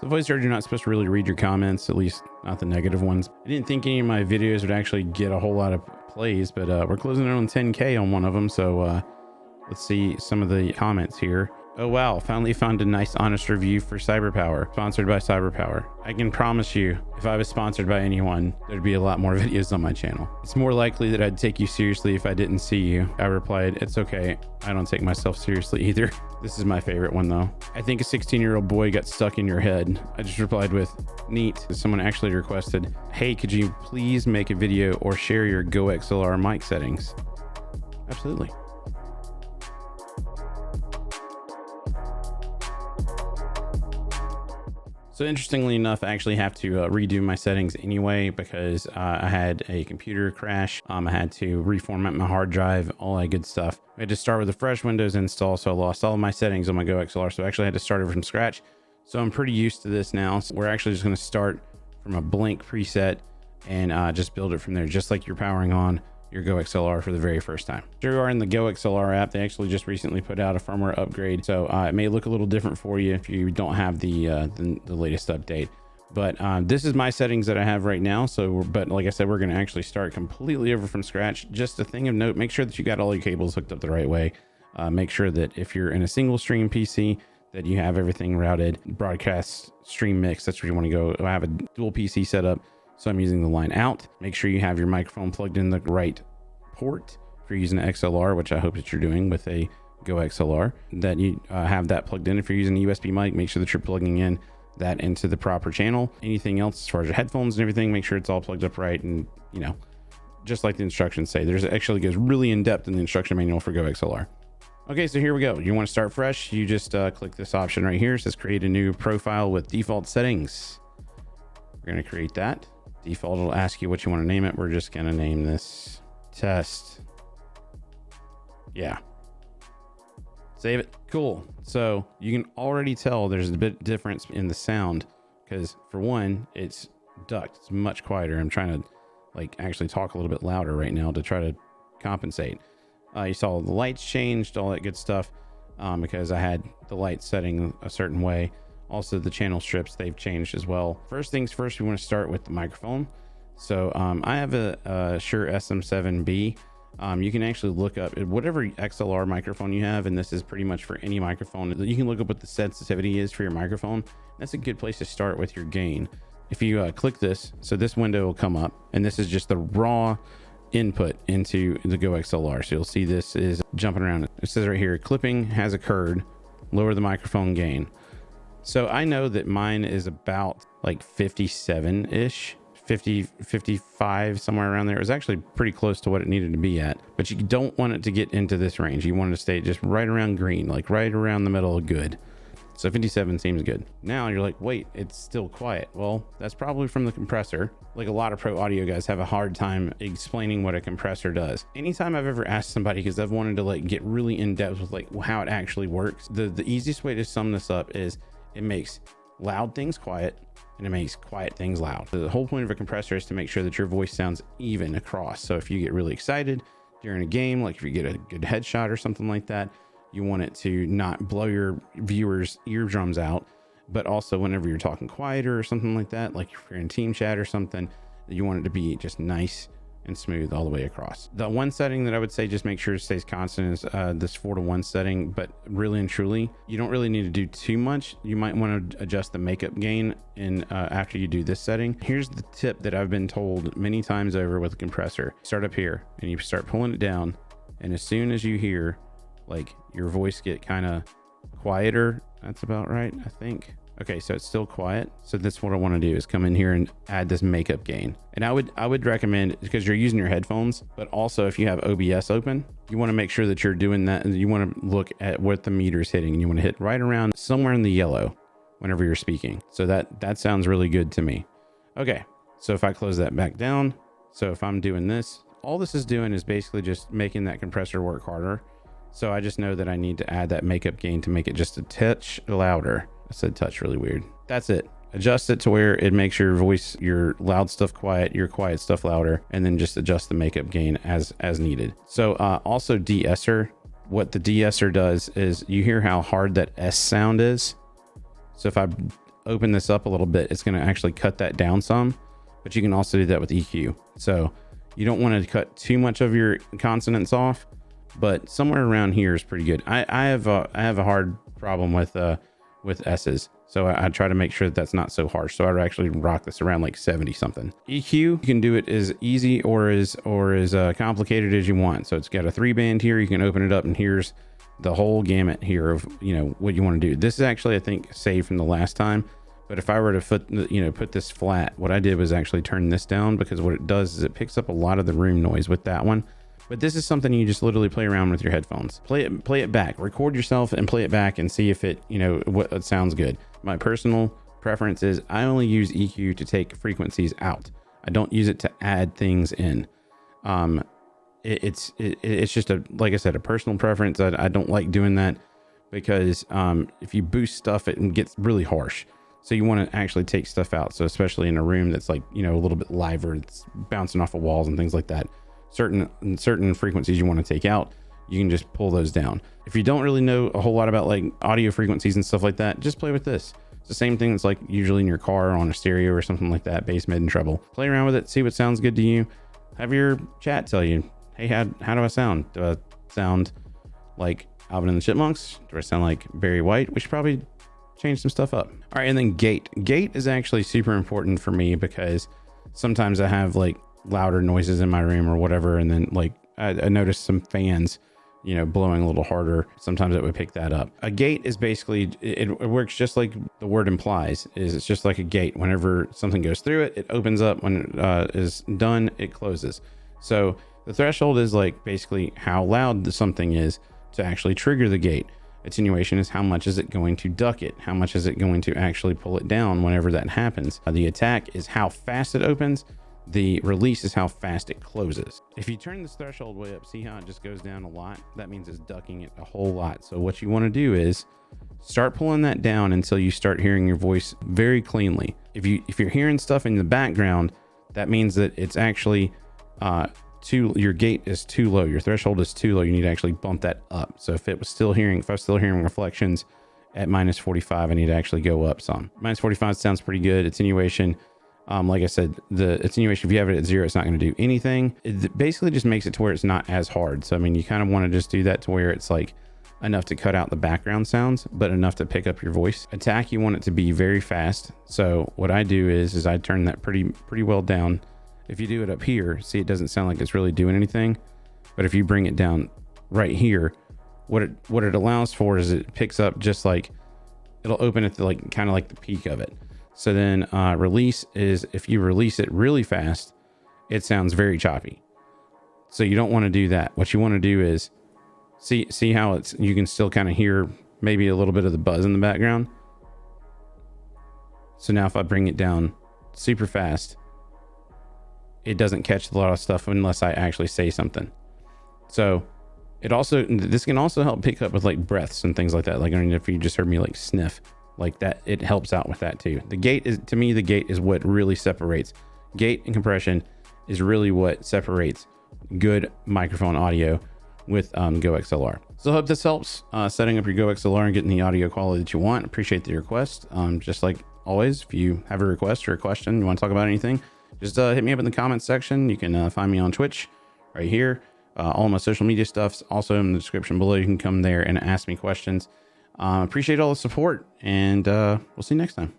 So VoiceOver, you're not supposed to really read your comments, at least not the negative ones. I didn't think any of my videos would actually get a whole lot of plays, but we're closing in on 10K on one of them. So let's see some of the comments here. Oh wow, finally found a nice honest review for Cyberpower, sponsored by Cyberpower. I can promise you, if I was sponsored by anyone, there'd be a lot more videos on my channel. It's more likely that I'd take you seriously if I didn't see you. I replied, it's okay, I don't take myself seriously either. This is my favorite one though. I think a 16-year-old boy got stuck in your head. I just replied with, neat. Someone actually requested, hey, could you please make a video or share your GoXLR mic settings? Absolutely. So interestingly enough, I actually have to redo my settings anyway because I had a computer crash. I had to reformat my hard drive, all that good stuff. I had to start with a fresh Windows install, so I lost all of my settings on my GoXLR. So I actually had to start it from scratch. So I'm pretty used to this now. So we're actually just going to start from a blank preset and just build it from there, just like you're powering on your GoXLR for the very first time. Here you are in the GoXLR app. They actually just recently put out a firmware upgrade, so it may look a little different for you if you don't have the latest update. But this is my settings that I have right now. So, but like I said, we're going to actually start completely over from scratch. Just a thing of note: make sure that you got all your cables hooked up the right way. Make sure that if you're in a single stream PC, that you have everything routed. Broadcast stream mix, that's where you want to go. I have a dual PC setup, so I'm using the line out. Make sure you have your microphone plugged in the right port. If you're using an XLR, which I hope that you're doing with a GoXLR, that you have that plugged in. If you're using a USB mic, make sure that you're plugging in that into the proper channel. Anything else as far as your headphones and everything, make sure it's all plugged up right. And you know, just like the instructions say, there's actually goes really in depth in the instruction manual for GoXLR. Okay, so here we go. You want to start fresh, you just click this option right here. It says create a new profile with default settings. We're going to create that. Default will ask you what you want to name it. We're just going to name this test. Yeah. Save it. Cool. So you can already tell there's a bit difference in the sound because for one, it's ducked. It's much quieter. I'm trying to like actually talk a little bit louder right now to try to compensate. You saw the lights changed, all that good stuff, because I had the light setting a certain way. Also, the channel strips, they've changed as well. First things first, we want to start with the microphone. So I have a Shure SM7B. You can actually look up whatever XLR microphone you have, and this is pretty much for any microphone. You can look up what the sensitivity is for your microphone. That's a good place to start with your gain. If you click this, so this window will come up, and this is just the raw input into the GoXLR. So you'll see this is jumping around. It says right here, clipping has occurred. Lower the microphone gain. So I know that mine is about like 57-ish, 50, 55, somewhere around there. It was actually pretty close to what it needed to be at, but you don't want it to get into this range. You want it to stay just right around green, like right around the middle of good. So 57 seems good. Now you're like, wait, it's still quiet. Well, that's probably from the compressor. Like a lot of pro audio guys have a hard time explaining what a compressor does. Anytime I've ever asked somebody, because I've wanted to like get really in depth with like how it actually works, the easiest way to sum this up is it makes loud things quiet and it makes quiet things loud. The whole point of a compressor is to make sure that your voice sounds even across. So if you get really excited during a game, like if you get a good headshot or something like that, you want it to not blow your viewers' eardrums out, but also whenever you're talking quieter or something like that, like if you're in team chat or something, you want it to be just nice and smooth all the way across. The one setting that I would say just make sure it stays constant is this 4:1 setting, but really and truly, you don't really need to do too much. You might want to adjust the makeup gain in after you do this setting. Here's the tip that I've been told many times over with a compressor. Start up here and you start pulling it down, and as soon as you hear like your voice get kind of quieter, that's about right, I think. Okay, so it's still quiet. So that's what I want to do is come in here and add this makeup gain. And I would recommend, because you're using your headphones, but also if you have OBS open, you want to make sure that you're doing that. You want to look at what the meter is hitting, and you want to hit right around somewhere in the yellow whenever you're speaking. So that sounds really good to me. Okay, so if I close that back down, so if I'm doing this, all this is doing is basically just making that compressor work harder. So I just know that I need to add that makeup gain to make it just a touch louder. I said touch really weird. That's it. Adjust it to where it makes your voice, your loud stuff quiet, your quiet stuff louder, and then just adjust the makeup gain as needed. So also de-esser. What the de-esser does is, you hear how hard that S sound is. So if I open this up a little bit, it's going to actually cut that down some, but you can also do that with EQ. So you don't want to cut too much of your consonants off, but somewhere around here is pretty good. I have a hard problem with S's. So I try to make sure that that's not so harsh. So I'd actually rock this around like 70 something. EQ, you can do it as easy or as complicated as you want. So it's got a 3-band here. You can open it up and here's the whole gamut here of, you know, what you want to do. This is actually, I think, saved from the last time. But if I were to put this flat, what I did was actually turn this down, because what it does is it picks up a lot of the room noise with that one. But this is something you just literally play around with your headphones. Play it back, record yourself and play it back and see if it, you know, what sounds good. My personal preference is I only use EQ to take frequencies out. I don't use it to add things in. It's just like I said, a personal preference. I don't like doing that because if you boost stuff, it gets really harsh. So you want to actually take stuff out. So especially in a room that's like, you know, a little bit liver, it's bouncing off of walls and things like that. Certain frequencies you want to take out, you can just pull those down. If you don't really know a whole lot about like audio frequencies and stuff like that, just play with this. It's the same thing that's like usually in your car or on a stereo or something like that, bass, mid, and treble. Play around with it, see what sounds good to you. Have your chat tell you, hey, how do I sound? Do I sound like Alvin and the Chipmunks? Do I sound like Barry White? We should probably change some stuff up. All right, and then gate. Gate is actually super important for me because sometimes I have like louder noises in my room or whatever, and then like I noticed some fans, you know, blowing a little harder. Sometimes it would pick that up. A gate is basically, it works just like the word implies, is it's just like a gate. Whenever something goes through it, it opens up. When it is done, it closes. So the threshold is like basically how loud something is to actually trigger the gate. Attenuation is how much is it going to duck it? How much is it going to actually pull it down whenever that happens? The attack is how fast it opens. The release is how fast it closes. If you turn this threshold way up, see how it just goes down a lot? That means it's ducking it a whole lot. So what you want to do is start pulling that down until you start hearing your voice very cleanly. If you're hearing stuff in the background, that means that it's actually your gate is too low. Your threshold is too low. You need to actually bump that up. So if I was still hearing reflections at -45, I need to actually go up some. -45 sounds pretty good. Attenuation. Like I said, the attenuation, if you have it at 0, it's not going to do anything. It basically just makes it to where it's not as hard. So, I mean, you kind of want to just do that to where it's like enough to cut out the background sounds, but enough to pick up your voice. Attack, you want it to be very fast. So what I do is I turn that pretty well down. If you do it up here, see, it doesn't sound like it's really doing anything. But if you bring it down right here, what it allows for is it picks up just like, it'll open at the like kind of like the peak of it. So then release is, if you release it really fast, it sounds very choppy. So you don't want to do that. What you want to do is see how you can still kind of hear maybe a little bit of the buzz in the background. So now if I bring it down super fast, it doesn't catch a lot of stuff unless I actually say something. So this can also help pick up with like breaths and things like that. Like, I mean, if you just heard me like sniff like that, it helps out with that too. The gate is, to me, the gate is what really separates. Gate and compression is really what separates good microphone audio with GoXLR. So I hope this helps setting up your GoXLR and getting the audio quality that you want. Appreciate the request. Just like always, if you have a request or a question, you want to talk about anything, just hit me up in the comments section. You can find me on Twitch right here. All my social media stuff's also in the description below. You can come there and ask me questions. Appreciate all the support, and we'll see you next time.